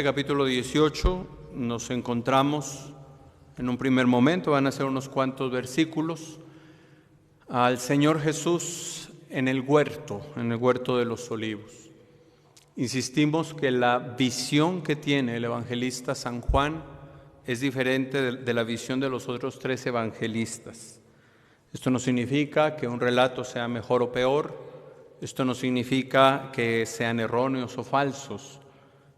este capítulo 18 nos encontramos en un primer momento, van a ser unos cuantos versículos, al Señor Jesús en el huerto de los Olivos. Insistimos que la visión que tiene el evangelista San Juan es diferente de la visión de los otros 3 evangelistas. Esto no significa que un relato sea mejor o peor, esto no significa que sean erróneos o falsos.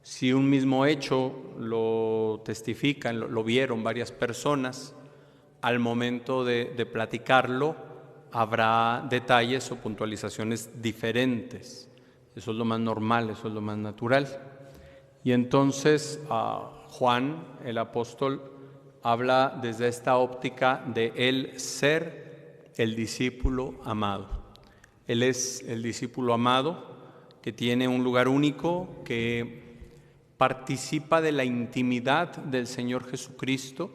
Si un mismo hecho lo testifican, lo vieron varias personas, al momento de platicarlo habrá detalles o puntualizaciones diferentes. Eso es lo más normal, eso es lo más natural. Y entonces Juan, el apóstol, habla desde esta óptica de él ser el discípulo amado. Él es el discípulo amado que tiene un lugar único, que participa de la intimidad del Señor Jesucristo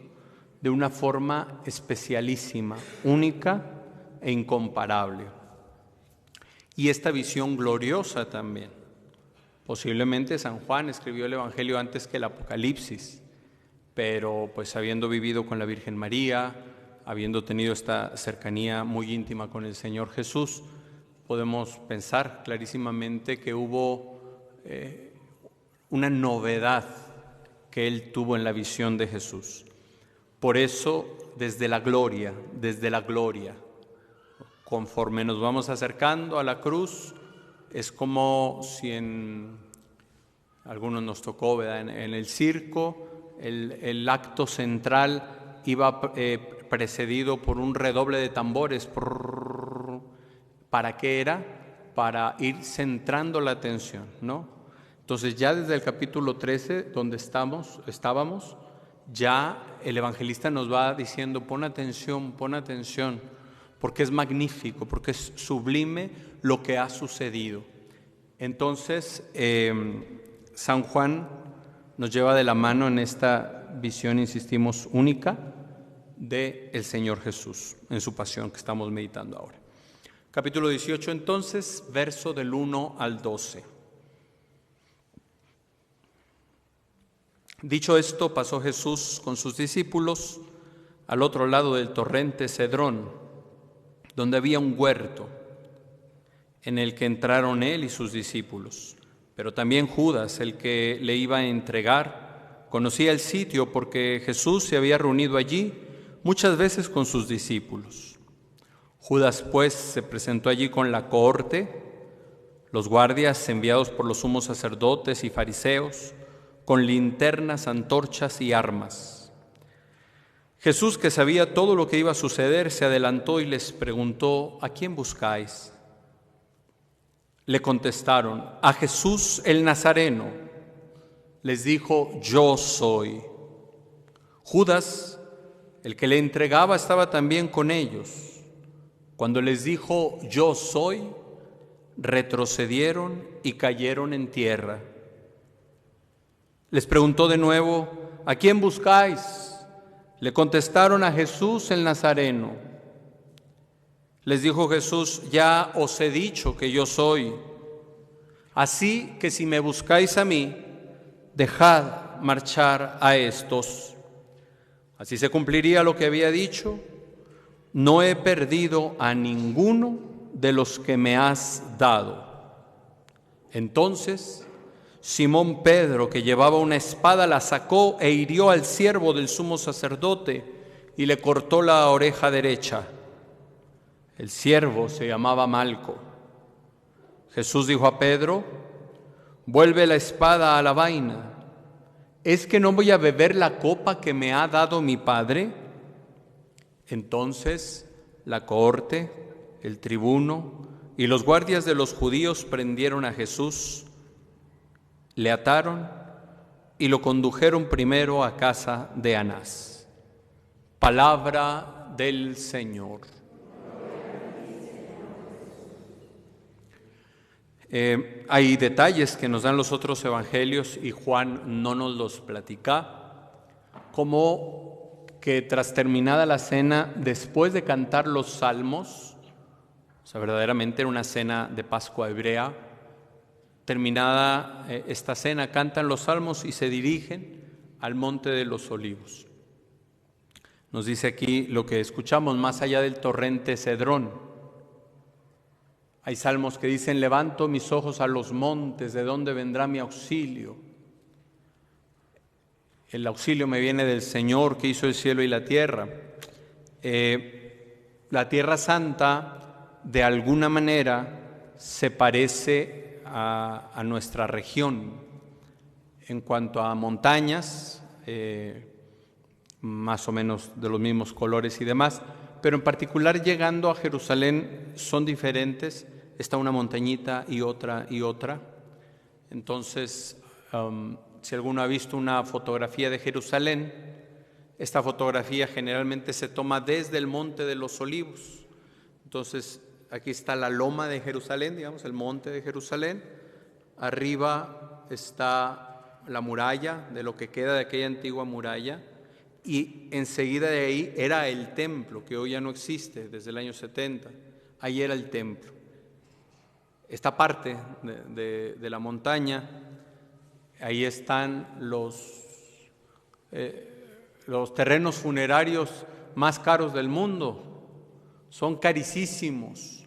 de una forma especialísima, única e incomparable. Y esta visión gloriosa también. Posiblemente San Juan escribió el Evangelio antes que el Apocalipsis, pero pues habiendo vivido con la Virgen María, habiendo tenido esta cercanía muy íntima con el Señor Jesús, podemos pensar clarísimamente que hubo una novedad que él tuvo en la visión de Jesús. Por eso, desde la gloria, conforme nos vamos acercando a la cruz, es como si en algunos nos tocó, ¿verdad? En el circo, el acto central iba precedido por un redoble de tambores. ¿Para qué era? Para ir centrando la atención, ¿no? Entonces ya desde el capítulo 13, donde estábamos, ya el evangelista nos va diciendo, pon atención, porque es magnífico, porque es sublime lo que ha sucedido. Entonces, San Juan nos lleva de la mano en esta visión, insistimos, única del Señor Jesús, en su pasión que estamos meditando ahora. Capítulo 18, entonces, verso del 1 al 12. Dicho esto, pasó Jesús con sus discípulos al otro lado del torrente Cedrón, donde había un huerto, en el que entraron él y sus discípulos. Pero también Judas, el que le iba a entregar, conocía el sitio porque Jesús se había reunido allí muchas veces con sus discípulos. Judas, pues, se presentó allí con la cohorte, los guardias enviados por los sumos sacerdotes y fariseos, con linternas, antorchas y armas. Jesús, que sabía todo lo que iba a suceder, se adelantó y les preguntó, ¿a quién buscáis? Le contestaron, a Jesús el Nazareno. Les dijo, yo soy. Judas, el que le entregaba, estaba también con ellos. Cuando les dijo, yo soy, retrocedieron y cayeron en tierra. Les preguntó de nuevo, ¿a quién buscáis? Le contestaron, a Jesús el Nazareno. Les dijo Jesús, ya os he dicho que yo soy. Así que si me buscáis a mí, dejad marchar a estos. Así se cumpliría lo que había dicho, no he perdido a ninguno de los que me has dado. Entonces Simón Pedro, que llevaba una espada, la sacó e hirió al siervo del sumo sacerdote y le cortó la oreja derecha. El siervo se llamaba Malco. Jesús dijo a Pedro, vuelve la espada a la vaina. ¿Es que no voy a beber la copa que me ha dado mi Padre? Entonces la cohorte, el tribuno y los guardias de los judíos prendieron a Jesús, le ataron y lo condujeron primero a casa de Anás. Palabra del Señor. Hay detalles que nos dan los otros evangelios y Juan no nos los platica, como que tras terminada la cena, después de cantar los salmos, o sea, verdaderamente era una cena de Pascua hebrea, Terminada esta cena, cantan los salmos y se dirigen al Monte de los Olivos. Nos dice aquí lo que escuchamos: más allá del torrente Cedrón. Hay salmos que dicen: levanto mis ojos a los montes, ¿de dónde vendrá mi auxilio? El auxilio me viene del Señor que hizo el cielo y la tierra. La Tierra Santa, de alguna manera, se parece a nuestra región en cuanto a montañas, más o menos de los mismos colores y demás, pero en particular llegando a Jerusalén son diferentes. Está una montañita y otra y otra. Entonces, si alguno ha visto una fotografía de Jerusalén, esta fotografía generalmente se toma desde el Monte de los Olivos. Entonces, aquí está la loma de Jerusalén, digamos, el monte de Jerusalén. Arriba está la muralla, de lo que queda de aquella antigua muralla. Y enseguida de ahí era el templo, que hoy ya no existe, desde el año 70. Ahí era el templo. Esta parte de la montaña, ahí están los terrenos funerarios más caros del mundo. Son carísimos.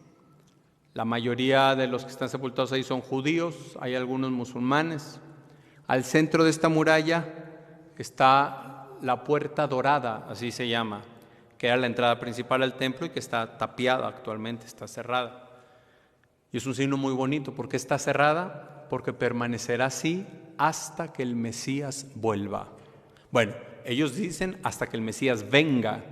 La mayoría de los que están sepultados ahí son judíos, hay algunos musulmanes. Al centro de esta muralla está la Puerta Dorada, así se llama, que era la entrada principal al templo y que está tapiada actualmente, está cerrada. Y es un signo muy bonito. ¿Por qué está cerrada? Porque permanecerá así hasta que el Mesías vuelva. Bueno, ellos dicen hasta que el Mesías venga,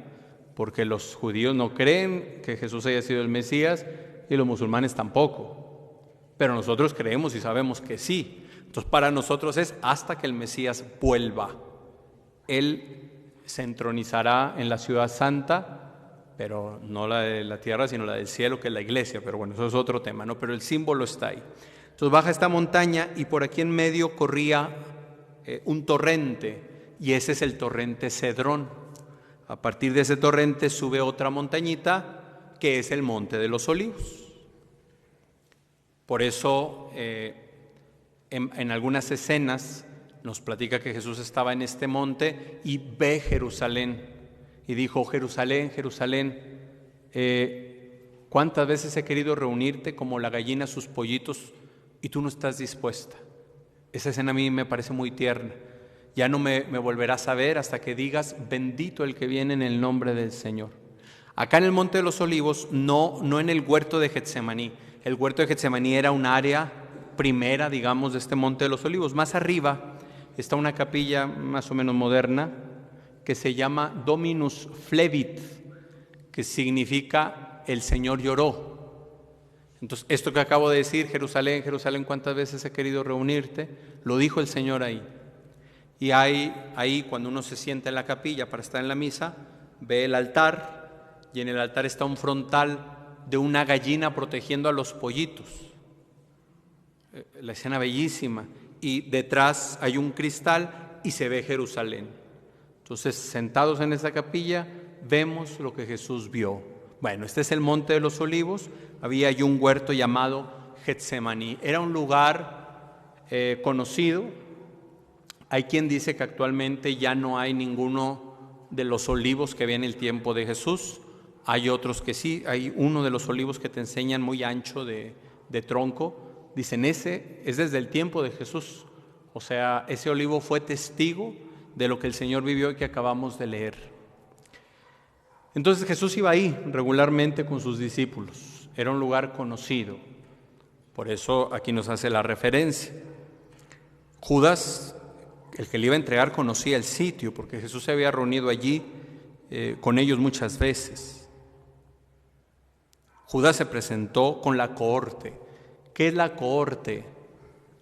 porque los judíos no creen que Jesús haya sido el Mesías y los musulmanes tampoco. Pero nosotros creemos y sabemos que sí. Entonces para nosotros es hasta que el Mesías vuelva. Él se entronizará en la ciudad santa, pero no la de la tierra, sino la del cielo, que es la iglesia. Pero bueno, eso es otro tema, ¿no? Pero el símbolo está ahí. Entonces baja esta montaña y por aquí en medio corría un torrente, y ese es el torrente Cedrón. A partir de ese torrente sube otra montañita, que es el Monte de los Olivos. Por eso en algunas escenas nos platica que Jesús estaba en este monte y ve Jerusalén y dijo: Jerusalén, Jerusalén, ¿cuántas veces he querido reunirte como la gallina sus pollitos y tú no estás dispuesta? Esa escena a mí me parece muy tierna. Ya no me volverás a ver hasta que digas: bendito el que viene en el nombre del Señor. Acá en el Monte de los Olivos, no en el huerto de Getsemaní. El huerto de Getsemaní era un área primera, digamos, de este Monte de los Olivos. Más arriba está una capilla más o menos moderna que se llama Dominus Flevit, que significa el Señor lloró. Entonces, esto que acabo de decir, Jerusalén, Jerusalén, ¿cuántas veces he querido reunirte? Lo dijo el Señor ahí. Y ahí cuando uno se sienta en la capilla para estar en la misa, ve el altar, y en el altar está un frontal de una gallina protegiendo a los pollitos. La escena bellísima. Y detrás hay un cristal y se ve Jerusalén. Entonces, sentados en esa capilla, vemos lo que Jesús vio. Bueno, este es el Monte de los Olivos. Había allí un huerto llamado Getsemaní. Era un lugar conocido. Hay quien dice que actualmente ya no hay ninguno de los olivos que había en el tiempo de Jesús. Hay otros que sí. Hay uno de los olivos que te enseñan muy ancho de tronco. Dicen, ese es desde el tiempo de Jesús. O sea, ese olivo fue testigo de lo que el Señor vivió y que acabamos de leer. Entonces Jesús iba ahí regularmente con sus discípulos. Era un lugar conocido. Por eso aquí nos hace la referencia. Judas, el que le iba a entregar, conocía el sitio, porque Jesús se había reunido allí con ellos muchas veces. Judas se presentó con la cohorte. ¿Qué es la cohorte?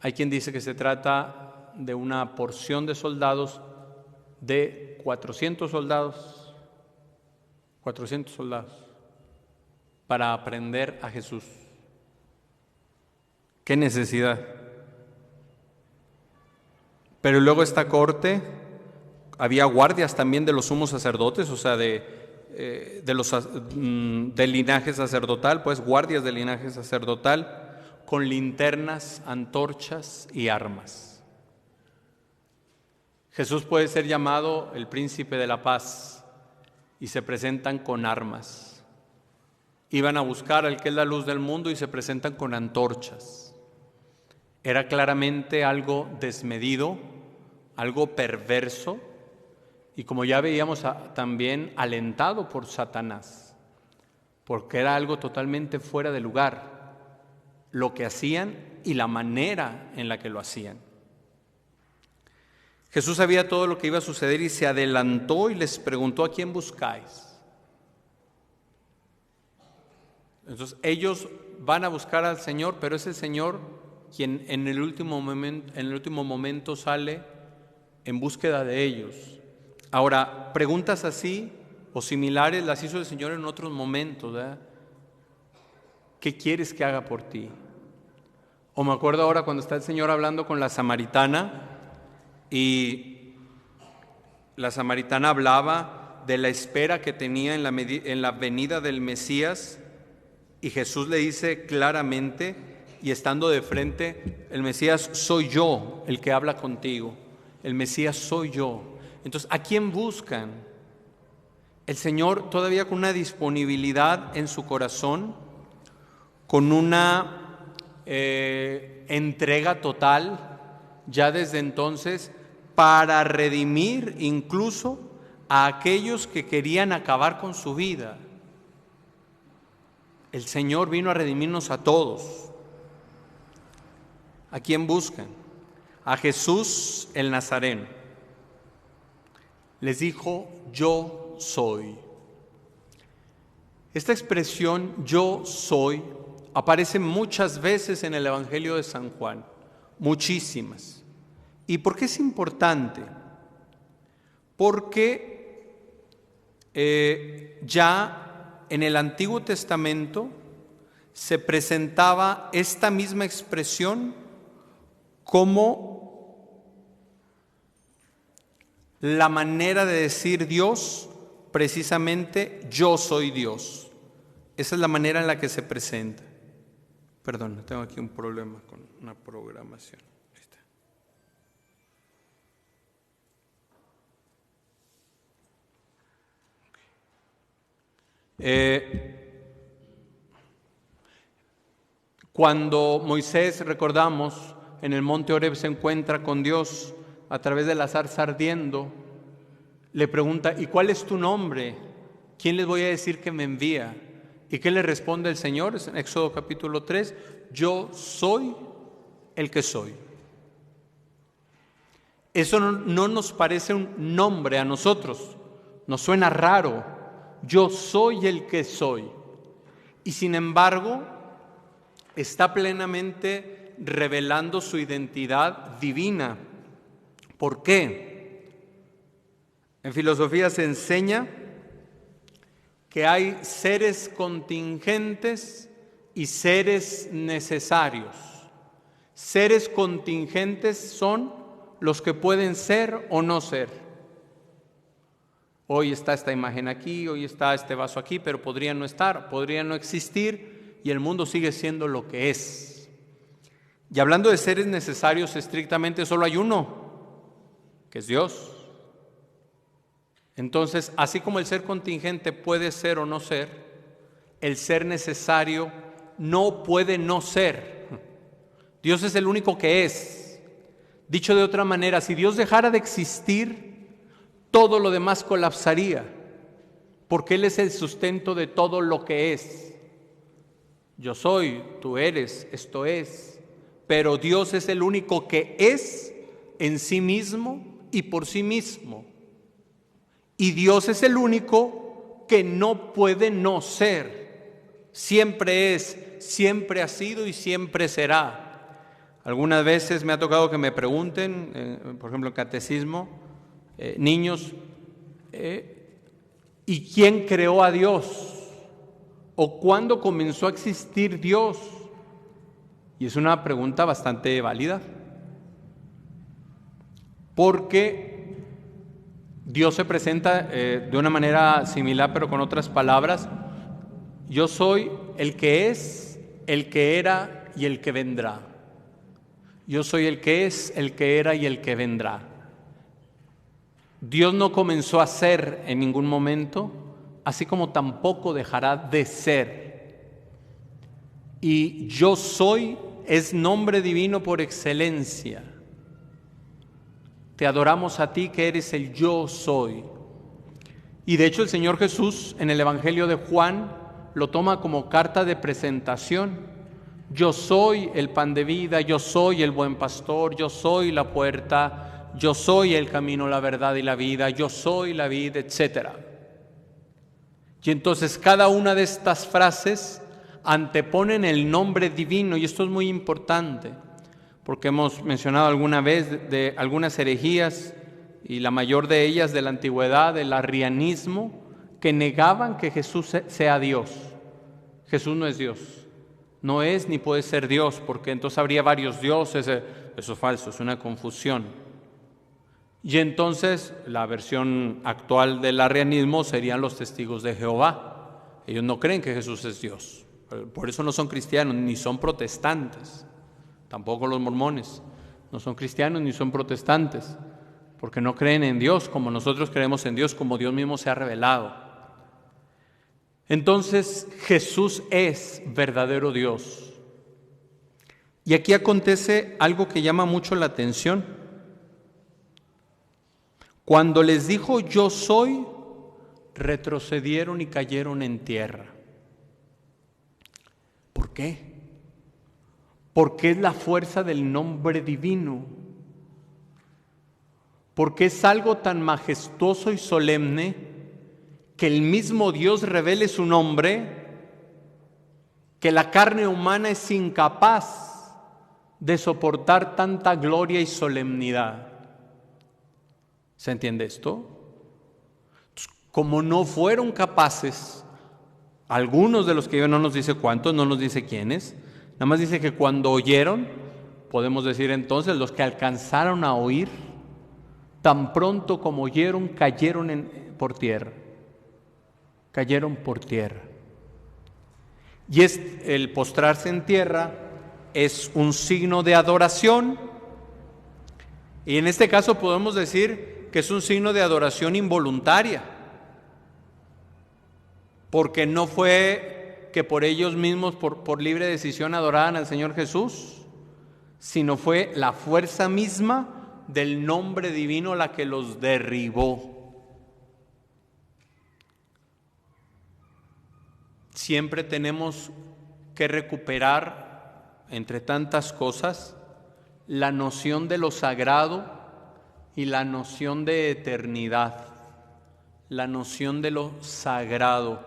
Hay quien dice que se trata de una porción de soldados, de 400 soldados, para aprender a Jesús. ¿Qué necesidad? Pero luego esta corte, había guardias también de los sumos sacerdotes, o sea, del linaje sacerdotal, pues guardias del linaje sacerdotal, con linternas, antorchas y armas. Jesús puede ser llamado el príncipe de la paz y se presentan con armas. Iban a buscar al que es la luz del mundo y se presentan con antorchas. Era claramente algo desmedido, algo perverso y, como ya veíamos, también alentado por Satanás, porque era algo totalmente fuera de lugar lo que hacían y la manera en la que lo hacían. Jesús sabía todo lo que iba a suceder y se adelantó y les preguntó: ¿a quién buscáis? Entonces ellos van a buscar al Señor, pero es el Señor quien en el último momento sale en búsqueda de ellos. Ahora, preguntas así o similares las hizo el Señor en otros momentos, ¿verdad? ¿Qué quieres que haga por ti? O me acuerdo ahora cuando está el Señor hablando con la samaritana y la samaritana hablaba de la espera que tenía en la venida del Mesías, y Jesús le dice claramente, y estando de frente: el Mesías soy yo el que habla contigo, el Mesías soy yo. Entonces, ¿a quién buscan? El Señor todavía con una disponibilidad en su corazón, con una entrega total ya desde entonces para redimir incluso a aquellos que querían acabar con su vida. El Señor vino a redimirnos a todos. ¿A quién buscan? A Jesús el Nazareno. Les dijo: yo soy. Esta expresión yo soy aparece muchas veces en el Evangelio de San Juan, muchísimas. ¿Y por qué es importante? Porque ya en el Antiguo Testamento se presentaba esta misma expresión como la manera de decir Dios, precisamente: yo soy Dios. Esa es la manera en la que se presenta. Perdón, tengo aquí un problema con una programación. Ahí está. Cuando Moisés, recordamos, en el monte Horeb se encuentra con Dios a través de la zarza ardiendo, le pregunta: ¿y cuál es tu nombre? ¿Quién les voy a decir que me envía? ¿Y qué le responde el Señor? Es en Éxodo capítulo 3, yo soy el que soy. Eso no nos parece un nombre a nosotros, nos suena raro. Yo soy el que soy. Y sin embargo, está plenamente revelando su identidad divina. ¿Por qué? En filosofía se enseña que hay seres contingentes y seres necesarios. Seres contingentes son los que pueden ser o no ser. Hoy está esta imagen aquí, hoy está este vaso aquí, pero podría no estar, podría no existir, y el mundo sigue siendo lo que es. Y hablando de seres necesarios, estrictamente solo hay uno, que es Dios. Entonces, así como el ser contingente puede ser o no ser, el ser necesario no puede no ser. Dios es el único que es. Dicho de otra manera, si Dios dejara de existir, todo lo demás colapsaría, porque Él es el sustento de todo lo que es. Yo soy, tú eres, esto es, pero Dios es el único que es en sí mismo y por sí mismo. Y Dios es el único que no puede no ser. Siempre es, siempre ha sido y siempre será. Algunas veces me ha tocado que me pregunten, por ejemplo en catecismo, niños, ¿y quién creó a Dios? ¿O cuándo comenzó a existir Dios? Y es una pregunta bastante válida, porque Dios se presenta de una manera similar, pero con otras palabras. Yo soy el que es, el que era y el que vendrá. Yo soy el que es, el que era y el que vendrá. Dios no comenzó a ser en ningún momento, así como tampoco dejará de ser. Y yo soy es nombre divino por excelencia. Te adoramos a ti que eres el yo soy. Y de hecho el Señor Jesús en el Evangelio de Juan lo toma como carta de presentación. Yo soy el pan de vida, yo soy el buen pastor, yo soy la puerta, yo soy el camino, la verdad y la vida, yo soy la vida, etc. Y entonces cada una de estas frases anteponen el nombre divino, y esto es muy importante, porque hemos mencionado alguna vez de algunas herejías, y la mayor de ellas de la antigüedad, del arrianismo, que negaban que Jesús sea Dios. Jesús no es Dios, no es ni puede ser Dios, porque entonces habría varios dioses. Eso es falso, es una confusión. Y entonces la versión actual del arrianismo serían los testigos de Jehová. Ellos no creen que Jesús es Dios, por eso no son cristianos ni son protestantes. Tampoco los mormones no son cristianos ni son protestantes, porque no creen en Dios como nosotros creemos en Dios, como Dios mismo se ha revelado. Entonces Jesús es verdadero Dios. Y aquí acontece algo que llama mucho la atención. Cuando les dijo yo soy, retrocedieron y cayeron en tierra. ¿Por qué? Porque es la fuerza del nombre divino. Porque es algo tan majestuoso y solemne que el mismo Dios revele su nombre, que la carne humana es incapaz de soportar tanta gloria y solemnidad. ¿Se entiende esto? Como no fueron capaces, algunos de los que no nos dice cuántos, no nos dice quiénes, nada más dice que cuando oyeron, podemos decir entonces los que alcanzaron a oír, tan pronto como oyeron, cayeron por tierra. Cayeron por tierra. Y el postrarse en tierra es un signo de adoración. Y en este caso podemos decir que es un signo de adoración involuntaria. Porque no fue que por ellos mismos, por libre decisión, adoraran al Señor Jesús, sino fue la fuerza misma del nombre divino la que los derribó. Siempre tenemos que recuperar, entre tantas cosas, la noción de lo sagrado y la noción de eternidad, la noción de lo sagrado.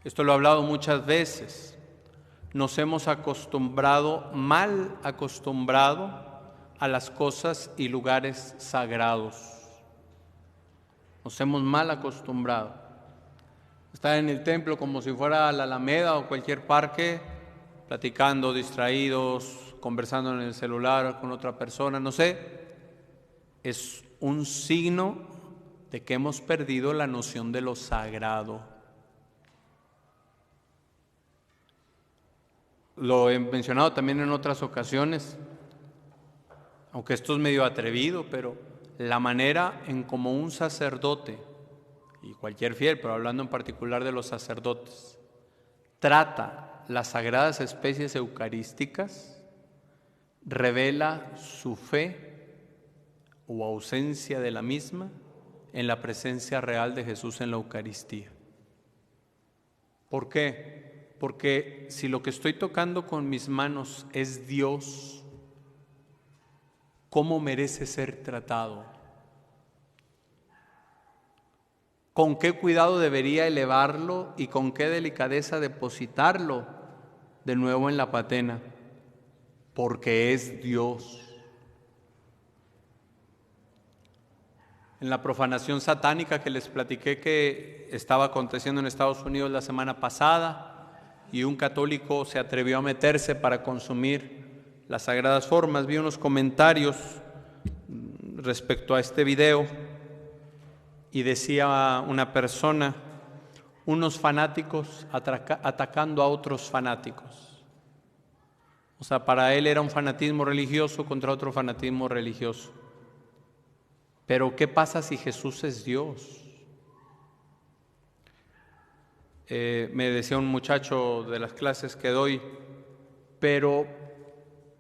Esto lo he hablado muchas veces. Nos hemos mal acostumbrado a las cosas y lugares sagrados. Nos hemos mal acostumbrado. Estar en el templo como si fuera la Alameda o cualquier parque, platicando, distraídos, conversando en el celular con otra persona, no sé, es un signo de que hemos perdido la noción de lo sagrado. Lo he mencionado también en otras ocasiones, aunque esto es medio atrevido, pero la manera en como un sacerdote, y cualquier fiel, pero hablando en particular de los sacerdotes, trata las sagradas especies eucarísticas, revela su fe o ausencia de la misma en la presencia real de Jesús en la Eucaristía. ¿Por qué? Porque si lo que estoy tocando con mis manos es Dios, ¿cómo merece ser tratado? ¿Con qué cuidado debería elevarlo y con qué delicadeza depositarlo de nuevo en la patena? Porque es Dios. En la profanación satánica que les platiqué que estaba aconteciendo en Estados Unidos la semana pasada, y un católico se atrevió a meterse para consumir las sagradas formas, vi unos comentarios respecto a este video y decía una persona: unos fanáticos atacando a otros fanáticos. O sea, para él era un fanatismo religioso contra otro fanatismo religioso. Pero ¿qué pasa si Jesús es Dios? Me decía un muchacho de las clases que doy, pero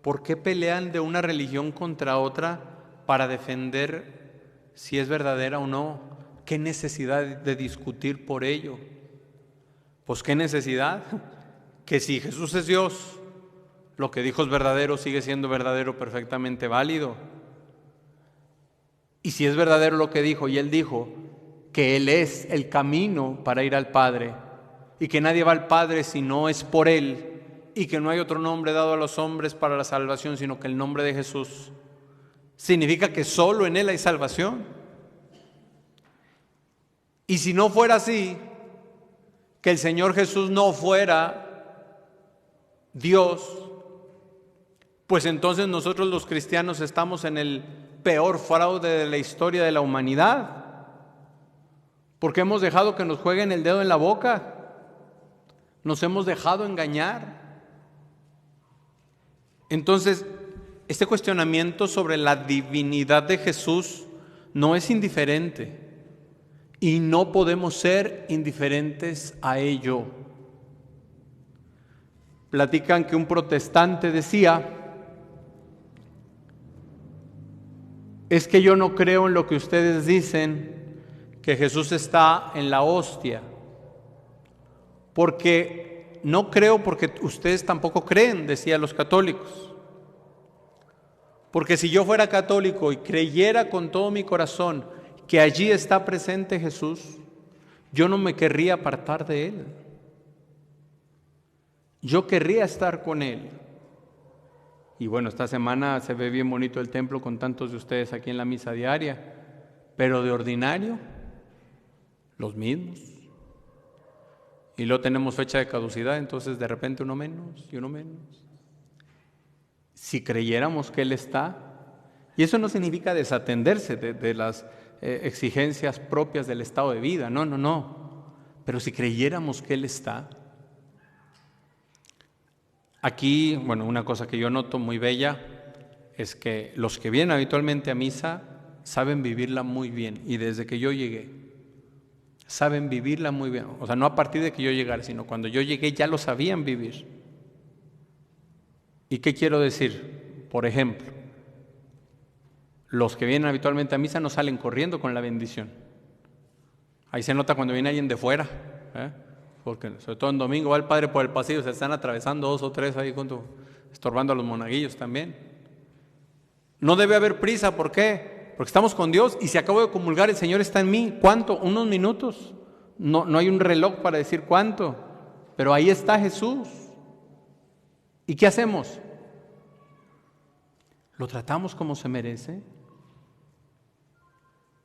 ¿por qué pelean de una religión contra otra para defender si es verdadera o no? ¿Qué necesidad de discutir por ello? Pues qué necesidad, que si Jesús es Dios, lo que dijo es verdadero, sigue siendo verdadero, perfectamente válido. Y si es verdadero lo que dijo, y Él dijo que Él es el camino para ir al Padre, y que nadie va al Padre si no es por Él, y que no hay otro nombre dado a los hombres para la salvación, sino que el nombre de Jesús, significa que solo en Él hay salvación. Y si no fuera así, que el Señor Jesús no fuera Dios, pues entonces nosotros los cristianos estamos en el peor fraude de la historia de la humanidad, porque hemos dejado que nos jueguen el dedo en la boca, nos hemos dejado engañar. Entonces, este cuestionamiento sobre la divinidad de Jesús no es indiferente y no podemos ser indiferentes a ello. Platican que un protestante decía: es que yo no creo en lo que ustedes dicen, que Jesús está en la hostia, porque no creo porque ustedes tampoco creen, decía los católicos. Porque si yo fuera católico y creyera con todo mi corazón que allí está presente Jesús, yo no me querría apartar de Él. Yo querría estar con Él. Y bueno, esta semana se ve bien bonito el templo con tantos de ustedes aquí en la misa diaria, pero de ordinario, los mismos. Y luego tenemos fecha de caducidad, entonces de repente uno menos y uno menos. Si creyéramos que Él está, y eso no significa desatenderse de las exigencias propias del estado de vida, no, pero si creyéramos que Él está. Aquí, bueno, una cosa que yo noto muy bella es que los que vienen habitualmente a misa saben vivirla muy bien, y desde que yo llegué, saben vivirla muy bien. O sea, no a partir de que yo llegara, sino cuando yo llegué ya lo sabían vivir. ¿Y qué quiero decir? Por ejemplo, los que vienen habitualmente a misa no salen corriendo con la bendición. Ahí se nota cuando viene alguien de fuera, porque sobre todo en domingo va el padre por el pasillo, se están atravesando 2 o 3 ahí junto, estorbando a los monaguillos también. No debe haber prisa, ¿por qué? Porque estamos con Dios, y si acabo de comulgar, el Señor está en mí. ¿Cuánto? Unos minutos. No hay un reloj para decir cuánto, pero ahí está Jesús. ¿Y qué hacemos? ¿Lo tratamos como se merece?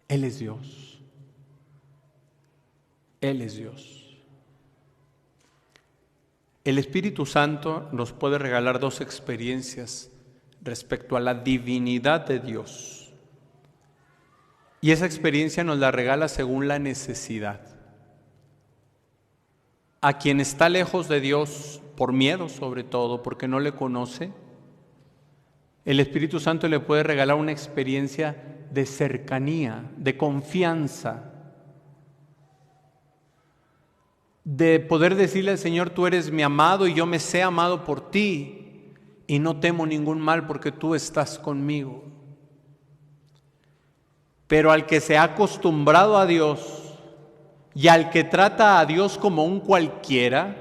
Él es Dios. Él es Dios. El Espíritu Santo nos puede regalar 2 experiencias respecto a la divinidad de Dios. Y esa experiencia nos la regala según la necesidad. A quien está lejos de Dios, por miedo sobre todo, porque no le conoce, el Espíritu Santo le puede regalar una experiencia de cercanía, de confianza, de poder decirle al Señor: tú eres mi amado y yo me sé amado por ti y no temo ningún mal porque tú estás conmigo. Pero al que se ha acostumbrado a Dios y al que trata a Dios como un cualquiera,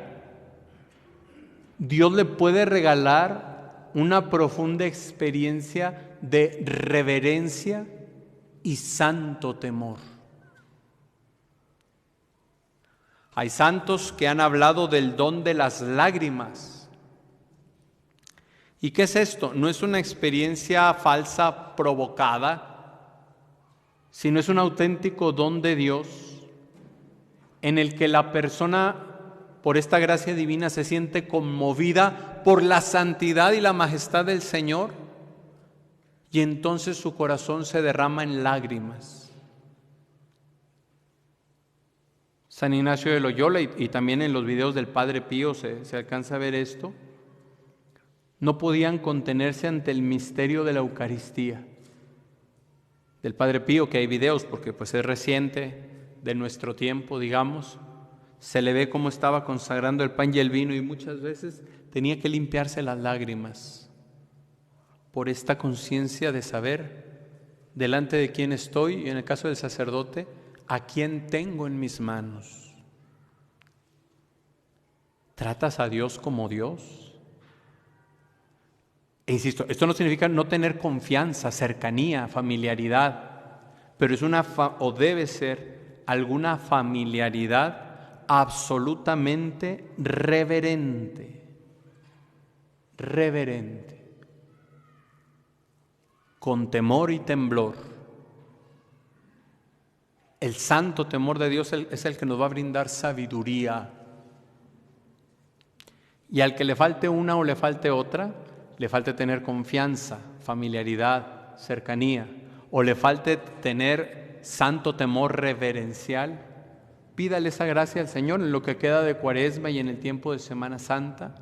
Dios le puede regalar una profunda experiencia de reverencia y santo temor. Hay santos que han hablado del don de las lágrimas. ¿Y qué es esto? No es una experiencia falsa provocada, sino es un auténtico don de Dios en el que la persona, por esta gracia divina, se siente conmovida por la santidad y la majestad del Señor, y entonces su corazón se derrama en lágrimas. San Ignacio de Loyola, y también en los videos del Padre Pío se alcanza a ver esto, no podían contenerse ante el misterio de la Eucaristía. Del Padre Pío, que hay videos porque pues es reciente, de nuestro tiempo, digamos, se le ve cómo estaba consagrando el pan y el vino y muchas veces tenía que limpiarse las lágrimas por esta conciencia de saber delante de quién estoy y, en el caso del sacerdote, a quién tengo en mis manos. ¿Tratas a Dios como Dios? E insisto, esto no significa no tener confianza, cercanía, familiaridad, pero es o debe ser alguna familiaridad absolutamente reverente, con temor y temblor. El santo temor de Dios es el que nos va a brindar sabiduría. Y al que le falte una o le falte otra, le falte tener confianza, familiaridad, cercanía, o le falte tener santo temor reverencial, pídale esa gracia al Señor en lo que queda de Cuaresma y en el tiempo de Semana Santa,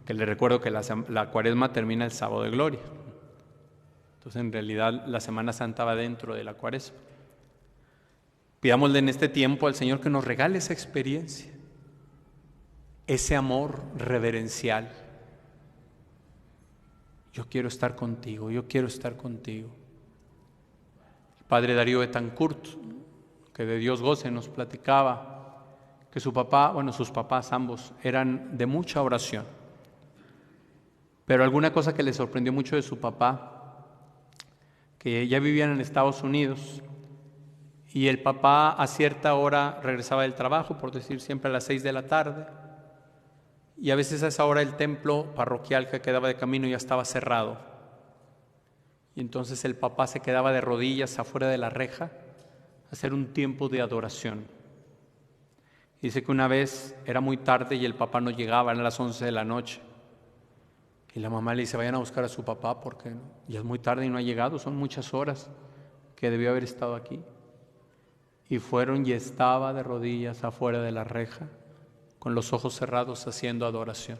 que le recuerdo que la Cuaresma termina el Sábado de Gloria. Entonces, en realidad, la Semana Santa va dentro de la Cuaresma. Pidámosle en este tiempo al Señor que nos regale esa experiencia, ese amor reverencial. Yo quiero estar contigo, yo quiero estar contigo. El padre Darío Betancourt, que de Dios goce, nos platicaba que sus papás ambos eran de mucha oración. Pero alguna cosa que le sorprendió mucho de su papá, que ya vivían en Estados Unidos, y el papá a cierta hora regresaba del trabajo, por decir siempre a las 6 de la tarde, y a veces a esa hora el templo parroquial que quedaba de camino ya estaba cerrado. Y entonces el papá se quedaba de rodillas afuera de la reja a hacer un tiempo de adoración. Y dice que una vez era muy tarde y el papá no llegaba, eran las 11 de la noche. Y la mamá le dice, vayan a buscar a su papá porque ya es muy tarde y no ha llegado, son muchas horas que debió haber estado aquí. Y fueron y estaba de rodillas afuera de la reja, con los ojos cerrados haciendo adoración.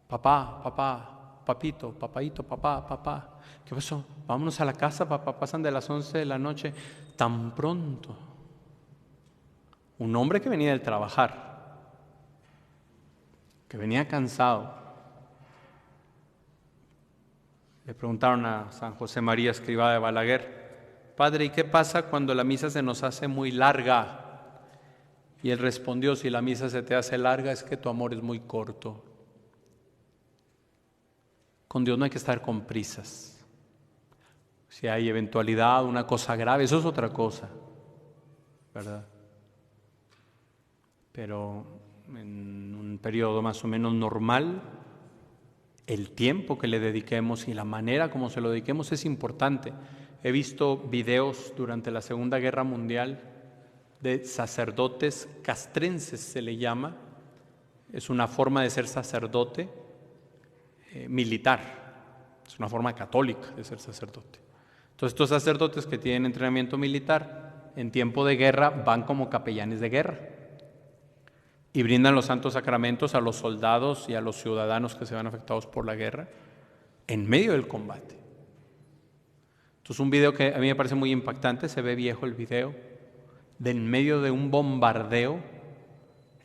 Papito, papá. ¿Qué pasó? Vámonos a la casa, papá, pasan de las 11 de la noche. Tan pronto. Un hombre que venía del trabajar, que venía cansado. Le preguntaron a San José María Escrivá de Balaguer, padre, ¿y qué pasa cuando la misa se nos hace muy larga? Y él respondió, si la misa se te hace larga es que tu amor es muy corto. Con Dios no hay que estar con prisas. Si hay eventualidad, una cosa grave, eso es otra cosa, ¿verdad? Pero en un periodo más o menos normal, el tiempo que le dediquemos y la manera como se lo dediquemos es importante. He visto videos durante la Segunda Guerra Mundial de sacerdotes castrenses, se le llama. Es una forma de ser sacerdote militar. Es una forma católica de ser sacerdote. Entonces, estos sacerdotes que tienen entrenamiento militar, en tiempo de guerra van como capellanes de guerra y brindan los santos sacramentos a los soldados y a los ciudadanos que se ven afectados por la guerra en medio del combate. Entonces, un video que a mí me parece muy impactante, se ve viejo el video, de en medio de un bombardeo,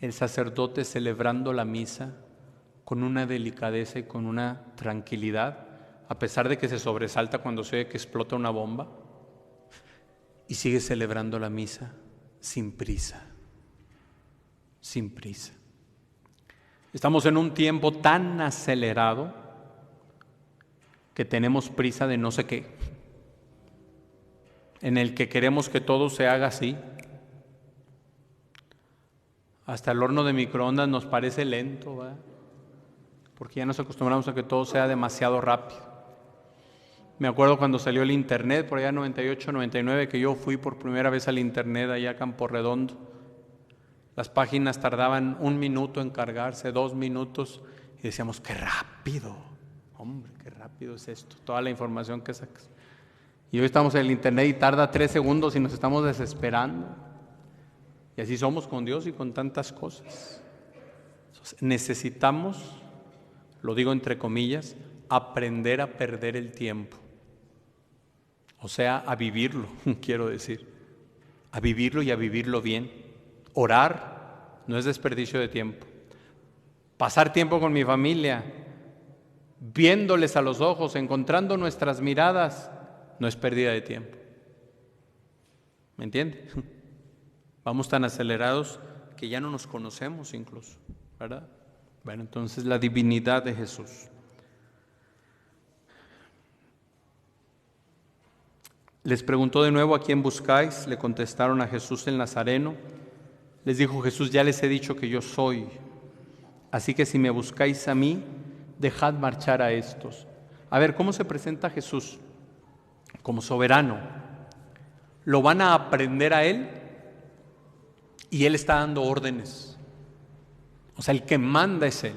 el sacerdote celebrando la misa con una delicadeza y con una tranquilidad, a pesar de que se sobresalta cuando se ve que explota una bomba, y sigue celebrando la misa sin prisa. Estamos en un tiempo tan acelerado que tenemos prisa de no sé qué, en el que queremos que todo se haga así. Hasta el horno de microondas nos parece lento, ¿verdad? Porque ya nos acostumbramos a que todo sea demasiado rápido. Me acuerdo cuando salió el internet, por allá en 98, 99, que yo fui por primera vez al internet allá a Campo Redondo. Las páginas tardaban 1 minuto en cargarse, 2 minutos, y decíamos, ¡qué rápido! Hombre, qué rápido es esto, toda la información que sacas. Y hoy estamos en el internet y tarda 3 segundos y nos estamos desesperando. Y así somos con Dios y con tantas cosas. Necesitamos, lo digo entre comillas, aprender a perder el tiempo. O sea, a vivirlo, quiero decir. A vivirlo y a vivirlo bien. Orar no es desperdicio de tiempo. Pasar tiempo con mi familia, viéndoles a los ojos, encontrando nuestras miradas, no es pérdida de tiempo. ¿Me entiende? Vamos tan acelerados que ya no nos conocemos incluso, ¿verdad? Bueno, entonces la divinidad de Jesús. Les preguntó de nuevo: ¿a quién buscáis? Le contestaron: a Jesús el Nazareno. Les dijo Jesús: ya les he dicho que yo soy. Así que si me buscáis a mí, dejad marchar a estos. A ver, ¿cómo se presenta Jesús? Como soberano. Lo van a aprender a Él y Él está dando órdenes. O sea, el que manda es Él.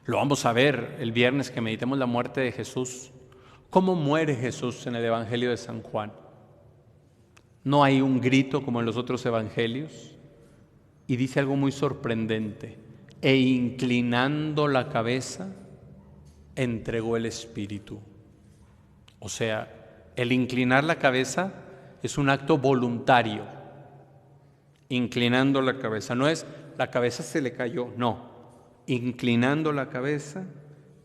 Lo vamos a ver el viernes que meditemos la muerte de Jesús. ¿Cómo muere Jesús en el Evangelio de San Juan? No hay un grito como en los otros evangelios. Y dice algo muy sorprendente: e inclinando la cabeza, entregó el Espíritu. O sea, el inclinar la cabeza es un acto voluntario. Inclinando la cabeza, no es la cabeza se le cayó, no. Inclinando la cabeza,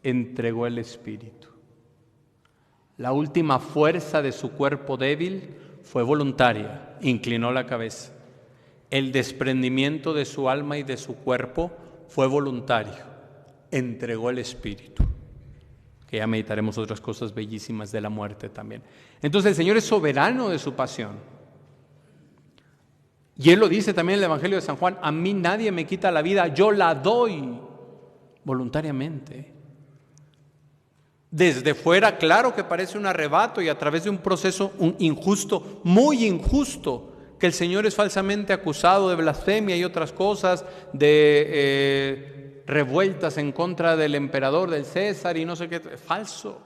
entregó el Espíritu. La última fuerza de su cuerpo débil fue voluntaria, inclinó la cabeza. El desprendimiento de su alma y de su cuerpo fue voluntario, entregó el Espíritu. Que ya meditaremos otras cosas bellísimas de la muerte también. Entonces el Señor es soberano de su pasión. Y Él lo dice también en el Evangelio de San Juan: a mí nadie me quita la vida, yo la doy voluntariamente. Desde fuera, claro que parece un arrebato y a través de un proceso injusto, muy injusto, que el Señor es falsamente acusado de blasfemia y otras cosas, de revueltas en contra del emperador, del César y no sé qué, falso.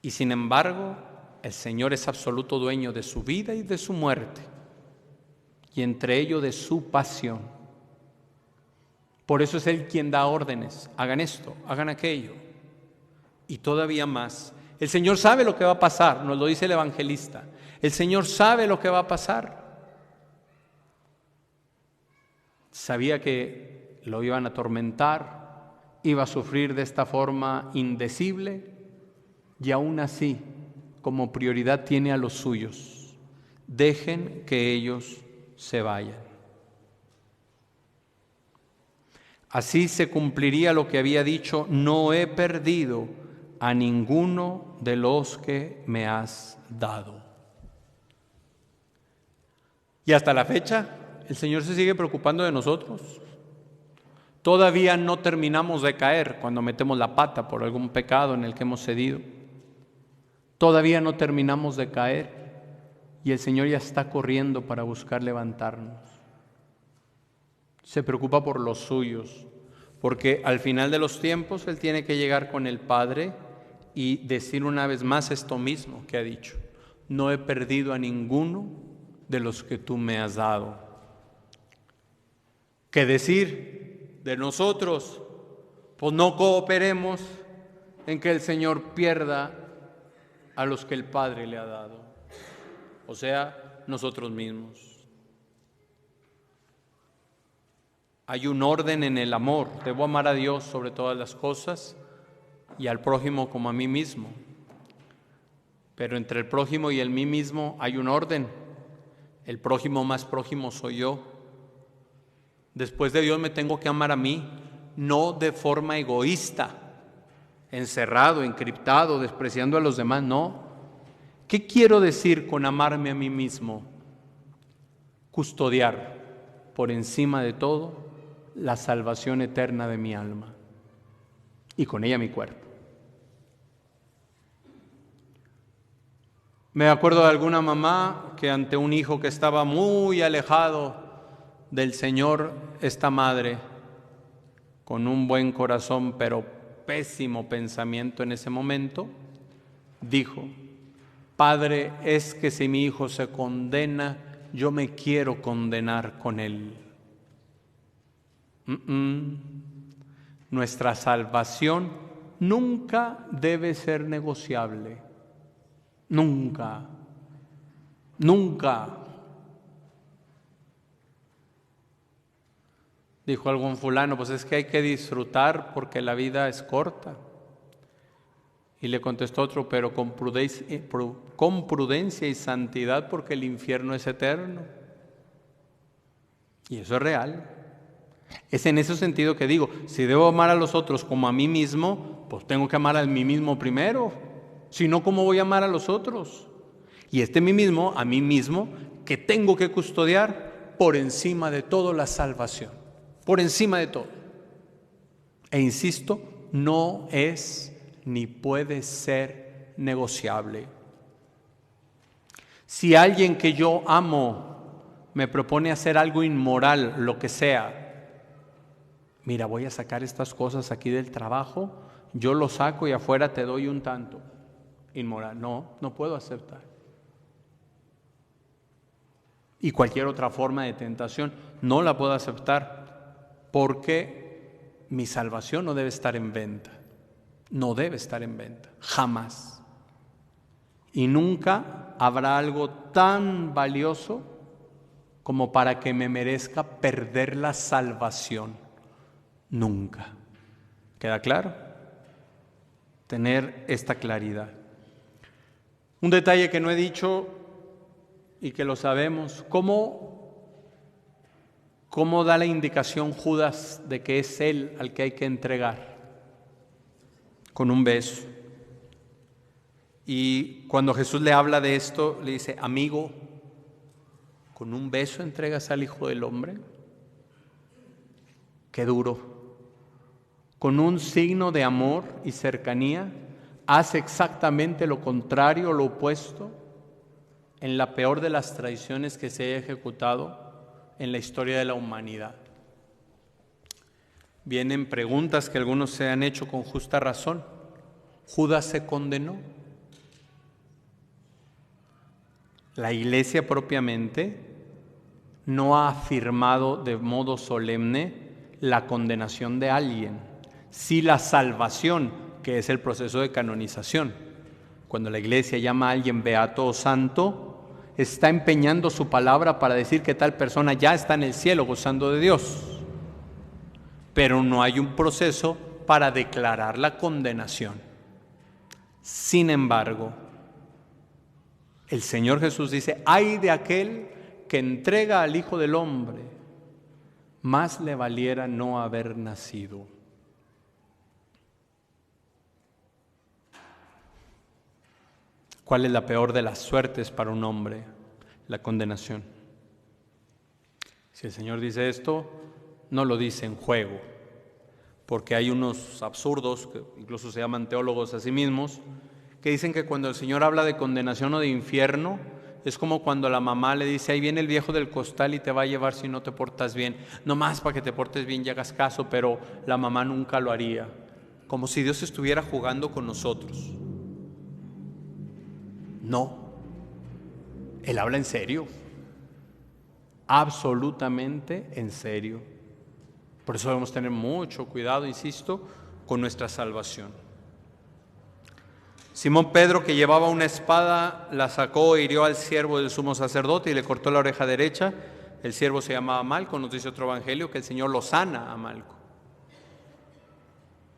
Y sin embargo, el Señor es absoluto dueño de su vida y de su muerte, y entre ello de su pasión. Por eso es Él quien da órdenes: hagan esto, hagan aquello. Y todavía más, el Señor sabe lo que va a pasar, nos lo dice el evangelista. El Señor sabe lo que va a pasar. Sabía que lo iban a atormentar, iba a sufrir de esta forma indecible, y aún así, como prioridad tiene a los suyos: dejen que ellos se vayan. Así se cumpliría lo que había dicho: no he perdido a ninguno de los que me has dado. Y hasta la fecha, el Señor se sigue preocupando de nosotros. Todavía no terminamos de caer cuando metemos la pata por algún pecado en el que hemos cedido. Todavía no terminamos de caer y el Señor ya está corriendo para buscar levantarnos. Se preocupa por los suyos, porque al final de los tiempos Él tiene que llegar con el Padre y decir una vez más esto mismo que ha dicho: no he perdido a ninguno de los que tú me has dado. ¿Qué decir de nosotros? Pues no cooperemos en que el Señor pierda a los que el Padre le ha dado, o sea, nosotros mismos. Hay un orden en el amor: debo amar a Dios sobre todas las cosas y al prójimo como a mí mismo. Pero entre el prójimo y el mí mismo hay un orden. El prójimo más prójimo soy yo. Después de Dios me tengo que amar a mí, no de forma egoísta, encerrado, encriptado, despreciando a los demás, no. ¿Qué quiero decir con amarme a mí mismo? Custodiar por encima de todo la salvación eterna de mi alma y con ella mi cuerpo. Me acuerdo de alguna mamá que ante un hijo que estaba muy alejado del Señor, esta madre, con un buen corazón pero pésimo pensamiento en ese momento, dijo: Padre, es que si mi hijo se condena, yo me quiero condenar con él. Nuestra salvación nunca debe ser negociable. Nunca. Nunca. Dijo algún fulano, pues es que hay que disfrutar porque la vida es corta. Y le contestó otro, pero con prudencia y santidad porque el infierno es eterno. Y eso es real. Es en ese sentido que digo, si debo amar a los otros como a mí mismo, pues tengo que amar a mí mismo primero. Si no, ¿cómo voy a amar a los otros? Y mí mismo, a mí mismo, que tengo que custodiar por encima de todo la salvación. Por encima de todo. E insisto, no es ni puede ser negociable. Si alguien que yo amo me propone hacer algo inmoral, lo que sea, mira, voy a sacar estas cosas aquí del trabajo, yo lo saco y afuera te doy un tanto. Inmoral, no puedo aceptar. Y cualquier otra forma de tentación no la puedo aceptar porque mi salvación no debe estar en venta. No debe estar en venta, jamás. Y nunca habrá algo tan valioso como para que me merezca perder la salvación. Nunca. ¿Queda claro? Tener esta claridad. Un detalle que no he dicho y que lo sabemos, ¿cómo da la indicación Judas de que es él al que hay que entregar? Con un beso. Y cuando Jesús le habla de esto, le dice, amigo, ¿con un beso entregas al Hijo del Hombre? Qué duro. Con un signo de amor y cercanía, hace exactamente lo contrario, lo opuesto, en la peor de las traiciones que se haya ejecutado en la historia de la humanidad. Vienen preguntas que algunos se han hecho con justa razón. ¿Judas se condenó? La Iglesia propiamente no ha afirmado de modo solemne la condenación de alguien, sí la salvación, que es el proceso de canonización. Cuando la Iglesia llama a alguien beato o santo, está empeñando su palabra para decir que tal persona ya está en el cielo gozando de Dios. Pero no hay un proceso para declarar la condenación. Sin embargo, el Señor Jesús dice, ay de aquel que entrega al Hijo del Hombre, más le valiera no haber nacido. ¿Cuál es la peor de las suertes para un hombre? La condenación. Si el Señor dice esto, no lo dice en juego, porque hay unos absurdos, que incluso se llaman teólogos a sí mismos, que dicen que cuando el Señor habla de condenación o de infierno, es como cuando la mamá le dice, ahí viene el viejo del costal y te va a llevar si no te portas bien, nomás para que te portes bien y hagas caso, pero la mamá nunca lo haría, como si Dios estuviera jugando con nosotros. No, Él habla en serio, absolutamente en serio. Por eso debemos tener mucho cuidado, insisto, con nuestra salvación. Simón Pedro, que llevaba una espada, la sacó e hirió al siervo del sumo sacerdote y le cortó la oreja derecha. El siervo se llamaba Malco, nos dice otro evangelio que el Señor lo sana a Malco.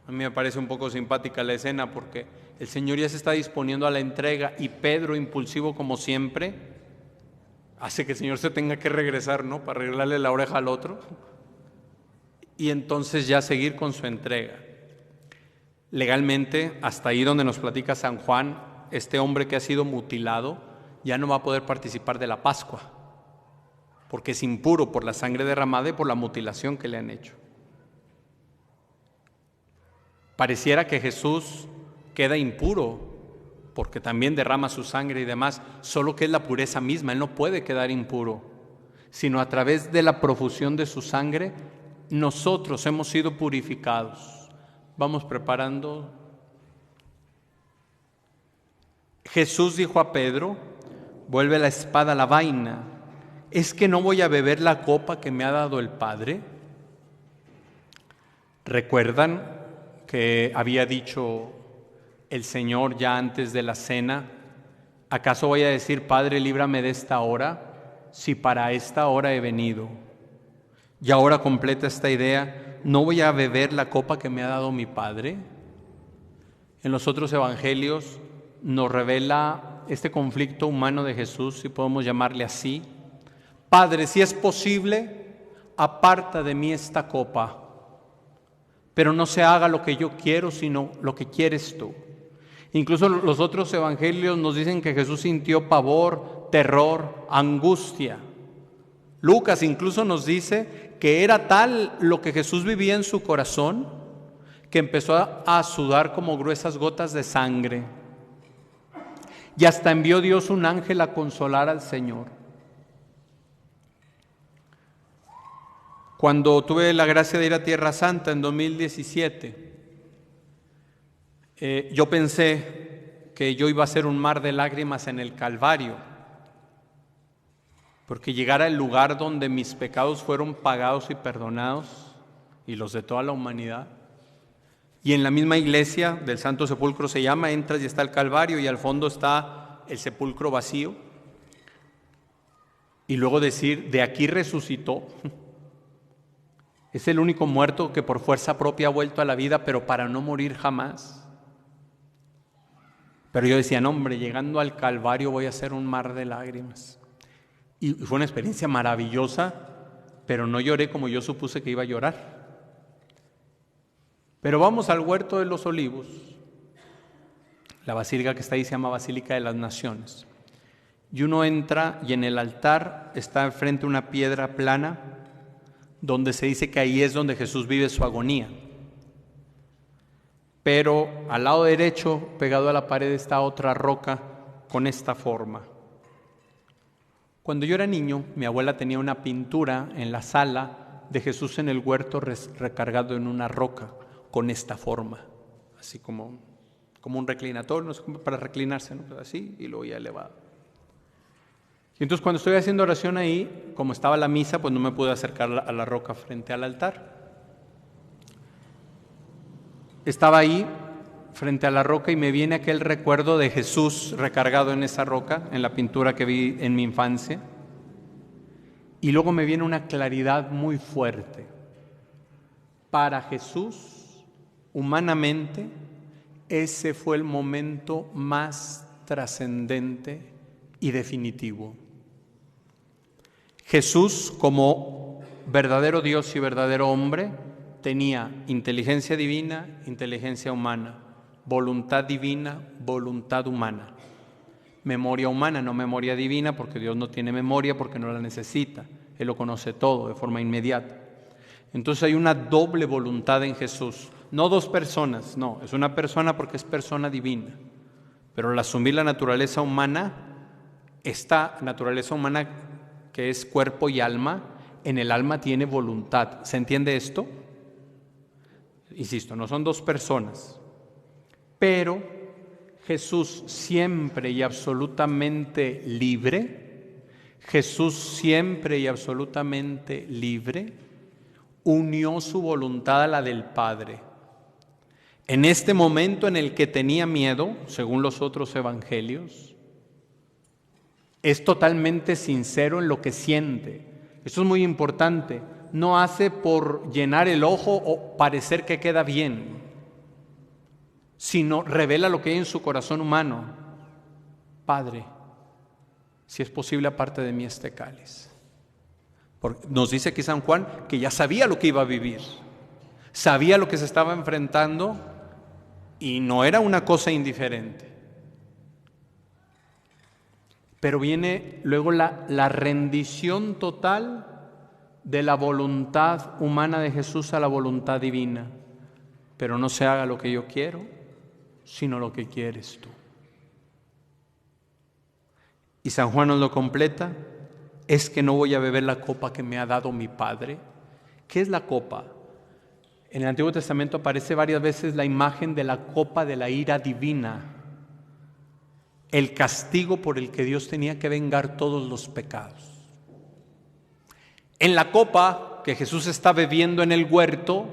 A mí me parece un poco simpática la escena porque el Señor ya se está disponiendo a la entrega y Pedro, impulsivo como siempre, hace que el Señor se tenga que regresar, ¿no? Para arreglarle la oreja al otro y entonces ya seguir con su entrega. Legalmente, hasta ahí donde nos platica San Juan, este hombre que ha sido mutilado ya no va a poder participar de la Pascua, porque es impuro por la sangre derramada y por la mutilación que le han hecho. Pareciera que Jesús queda impuro, porque también derrama su sangre y demás, solo que es la pureza misma, Él no puede quedar impuro, sino a través de la profusión de su sangre, nosotros hemos sido purificados. Vamos preparando. Jesús dijo a Pedro, vuelve la espada a la vaina, ¿es que no voy a beber la copa que me ha dado el Padre? ¿Recuerdan que había dicho el Señor ya antes de la cena? ¿Acaso voy a decir, Padre, líbrame de esta hora, si para esta hora he venido? Y ahora completa esta idea, ¿no voy a beber la copa que me ha dado mi Padre? En los otros evangelios nos revela este conflicto humano de Jesús, si podemos llamarle así. Padre, si es posible, aparta de mí esta copa, pero no se haga lo que yo quiero, sino lo que quieres tú. Incluso los otros evangelios nos dicen que Jesús sintió pavor, terror, angustia. Lucas incluso nos dice que era tal lo que Jesús vivía en su corazón que empezó a sudar como gruesas gotas de sangre. Y hasta envió Dios un ángel a consolar al Señor. Cuando tuve la gracia de ir a Tierra Santa en 2017, yo pensé que yo iba a ser un mar de lágrimas en el Calvario, porque llegar al lugar donde mis pecados fueron pagados y perdonados, y los de toda la humanidad, y en la misma iglesia del Santo Sepulcro se llama, entras y está el Calvario, y al fondo está el sepulcro vacío, y luego decir, de aquí resucitó. Es el único muerto que por fuerza propia ha vuelto a la vida, pero para no morir jamás. Pero yo decía, no hombre, llegando al Calvario voy a hacer un mar de lágrimas. Y fue una experiencia maravillosa, pero no lloré como yo supuse que iba a llorar. Pero vamos al Huerto de los Olivos. La basílica que está ahí se llama Basílica de las Naciones. Y uno entra y en el altar está enfrente una piedra plana, donde se dice que ahí es donde Jesús vive su agonía. Pero al lado derecho, pegado a la pared, está otra roca con esta forma. Cuando yo era niño, mi abuela tenía una pintura en la sala de Jesús en el huerto recargado en una roca con esta forma, así como un reclinatorio, no sé, para reclinarse, ¿no? Así, y luego ya elevado. Y entonces cuando estoy haciendo oración ahí, como estaba la misa, pues no me pude acercar a la roca frente al altar. Estaba ahí frente a la roca y me viene aquel recuerdo de Jesús recargado en esa roca, en la pintura que vi en mi infancia. Y luego me viene una claridad muy fuerte. Para Jesús, humanamente, ese fue el momento más trascendente y definitivo. Jesús, como verdadero Dios y verdadero hombre, tenía inteligencia divina, inteligencia humana, voluntad divina, voluntad humana, memoria humana, no memoria divina, porque Dios no tiene memoria, porque no la necesita, Él lo conoce todo de forma inmediata. Entonces hay una doble voluntad en Jesús, no dos personas, no, es una persona porque es persona divina, pero al asumir la naturaleza humana, esta naturaleza humana que es cuerpo y alma, en el alma tiene voluntad. ¿Se entiende esto? Insisto, no son dos personas, pero Jesús siempre y absolutamente libre, Jesús siempre y absolutamente libre, unió su voluntad a la del Padre. En este momento en el que tenía miedo, según los otros evangelios, es totalmente sincero en lo que siente. Esto es muy importante. No hace por llenar el ojo o parecer que queda bien, sino revela lo que hay en su corazón humano. Padre, si es posible, aparte de mí este cáliz. Porque nos dice aquí San Juan que ya sabía lo que iba a vivir, sabía lo que se estaba enfrentando y no era una cosa indiferente. Pero viene luego la rendición total de la voluntad humana de Jesús a la voluntad divina. Pero no se haga lo que yo quiero, sino lo que quieres tú. Y San Juan nos lo completa, es que no voy a beber la copa que me ha dado mi Padre. ¿Qué es la copa? En el Antiguo Testamento aparece varias veces la imagen de la copa de la ira divina, el castigo por el que Dios tenía que vengar todos los pecados. En la copa que Jesús está bebiendo en el huerto,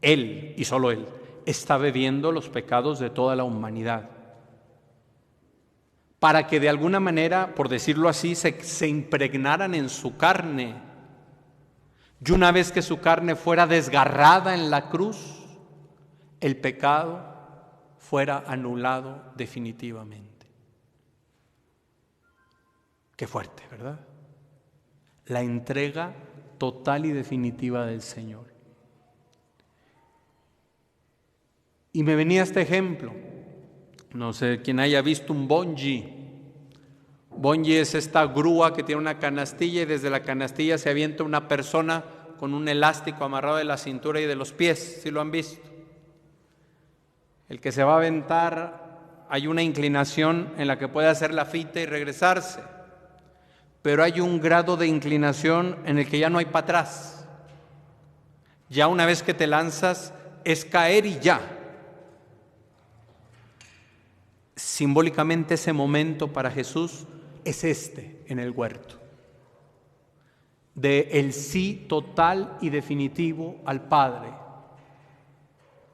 Él y solo Él está bebiendo los pecados de toda la humanidad, para que de alguna manera, por decirlo así, se impregnaran en su carne. Y una vez que su carne fuera desgarrada en la cruz, el pecado fuera anulado definitivamente. Qué fuerte, ¿verdad? La entrega total y definitiva del Señor. Y me venía este ejemplo. No sé quién haya visto un bungee. Bungee es esta grúa que tiene una canastilla y desde la canastilla se avienta una persona con un elástico amarrado de la cintura y de los pies. ¿Sí lo han visto? El que se va a aventar, hay una inclinación en la que puede hacer la fita y regresarse, pero hay un grado de inclinación en el que ya no hay para atrás. Ya una vez que te lanzas es caer y ya. Simbólicamente ese momento para Jesús es en el huerto, de el sí total y definitivo al Padre.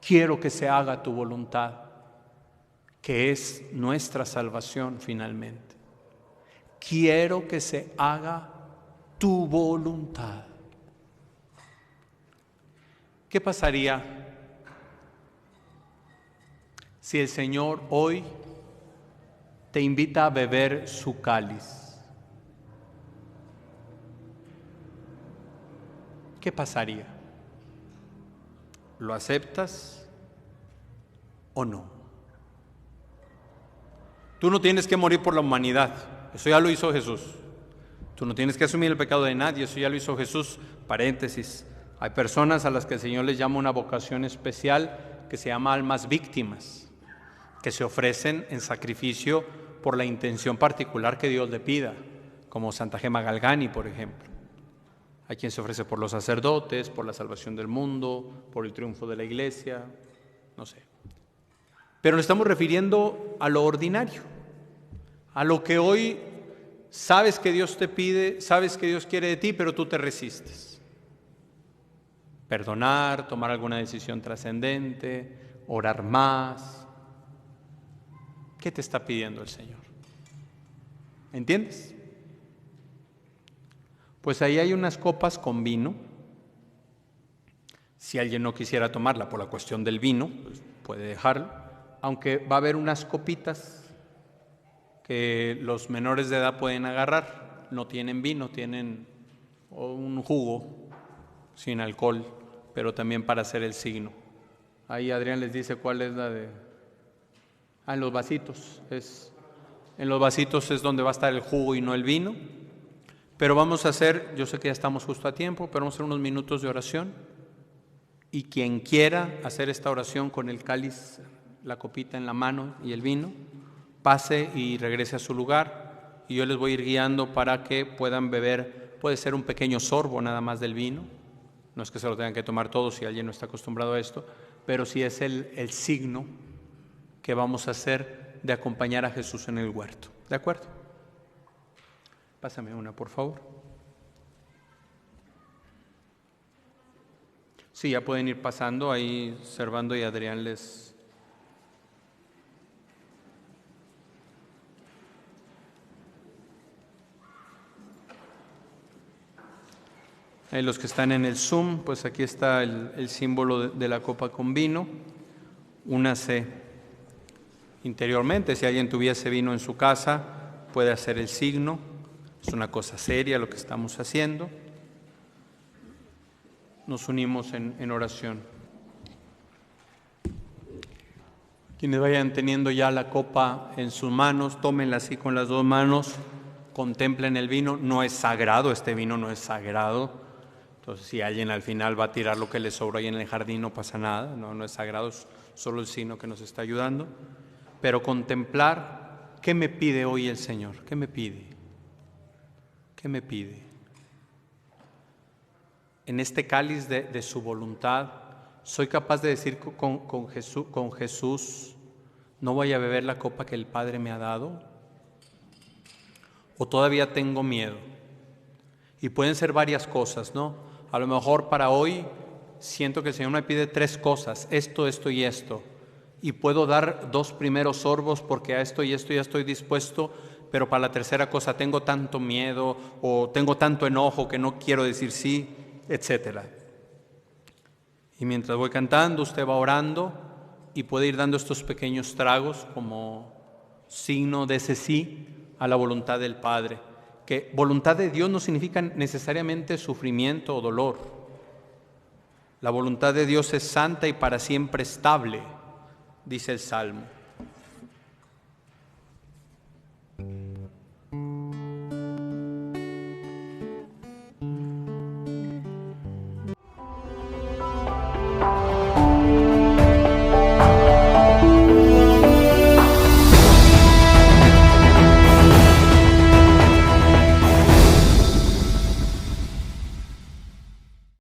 Quiero que se haga tu voluntad, que es nuestra salvación finalmente. Quiero que se haga tu voluntad. ¿Qué pasaría si el Señor hoy te invita a beber su cáliz? ¿Qué pasaría? ¿Lo aceptas o no? Tú no tienes que morir por la humanidad, eso ya lo hizo Jesús. Tú no tienes que asumir el pecado de nadie, eso ya lo hizo Jesús. Paréntesis, hay personas a las que el Señor les llama una vocación especial que se llama almas víctimas, que se ofrecen en sacrificio por la intención particular que Dios le pida, como Santa Gema Galgani, por ejemplo. Hay quien se ofrece por los sacerdotes, por la salvación del mundo, por el triunfo de la iglesia, no sé. Pero nos estamos refiriendo a lo ordinario, a lo que hoy sabes que Dios te pide, sabes que Dios quiere de ti, pero tú te resistes. Perdonar, tomar alguna decisión trascendente, orar más. ¿Qué te está pidiendo el Señor? ¿Entiendes? Pues ahí hay unas copas con vino. Si alguien no quisiera tomarla por la cuestión del vino, pues puede dejarlo. Aunque va a haber unas copitas que los menores de edad pueden agarrar. No tienen vino, tienen un jugo sin alcohol, pero también para hacer el signo. Ahí Adrián les dice cuál es la de... en los vasitos. En los vasitos es donde va a estar el jugo y no el vino. Pero vamos a hacer, yo sé que ya estamos justo a tiempo, pero vamos a hacer unos minutos de oración. Y quien quiera hacer esta oración con el cáliz, la copita en la mano y el vino, pase y regrese a su lugar. Y yo les voy a ir guiando para que puedan beber, puede ser un pequeño sorbo nada más del vino. No es que se lo tengan que tomar todos si alguien no está acostumbrado a esto, pero sí es el signo que vamos a hacer de acompañar a Jesús en el huerto. ¿De acuerdo? Pásame una, por favor. Sí, ya pueden ir pasando, ahí Servando y Adrián les... Ahí los que están en el Zoom, pues aquí está el símbolo de la copa con vino. Únase interiormente, si alguien tuviese vino en su casa, puede hacer el signo. Es una cosa seria lo que estamos haciendo. Nos unimos en oración. Quienes vayan teniendo ya la copa en sus manos, tómenla así con las dos manos, contemplen el vino. No es sagrado, este vino no es sagrado. Entonces, si alguien al final va a tirar lo que le sobró ahí en el jardín, no pasa nada, no es sagrado, es solo el signo que nos está ayudando. Pero contemplar, ¿qué me pide hoy el Señor? ¿Qué me pide? ¿Qué me pide? En este cáliz de su voluntad, ¿soy capaz de decir con Jesús, no voy a beber la copa que el Padre me ha dado? ¿O todavía tengo miedo? Y pueden ser varias cosas, ¿no? A lo mejor para hoy siento que el Señor me pide 3 cosas, esto, esto y esto, y puedo dar 2 primeros sorbos porque a esto y esto ya estoy dispuesto, pero para la tercera cosa tengo tanto miedo o tengo tanto enojo que no quiero decir sí, etc. Y mientras voy cantando, usted va orando y puede ir dando estos pequeños tragos como signo de ese sí a la voluntad del Padre. Que voluntad de Dios no significa necesariamente sufrimiento o dolor. La voluntad de Dios es santa y para siempre estable, dice el Salmo.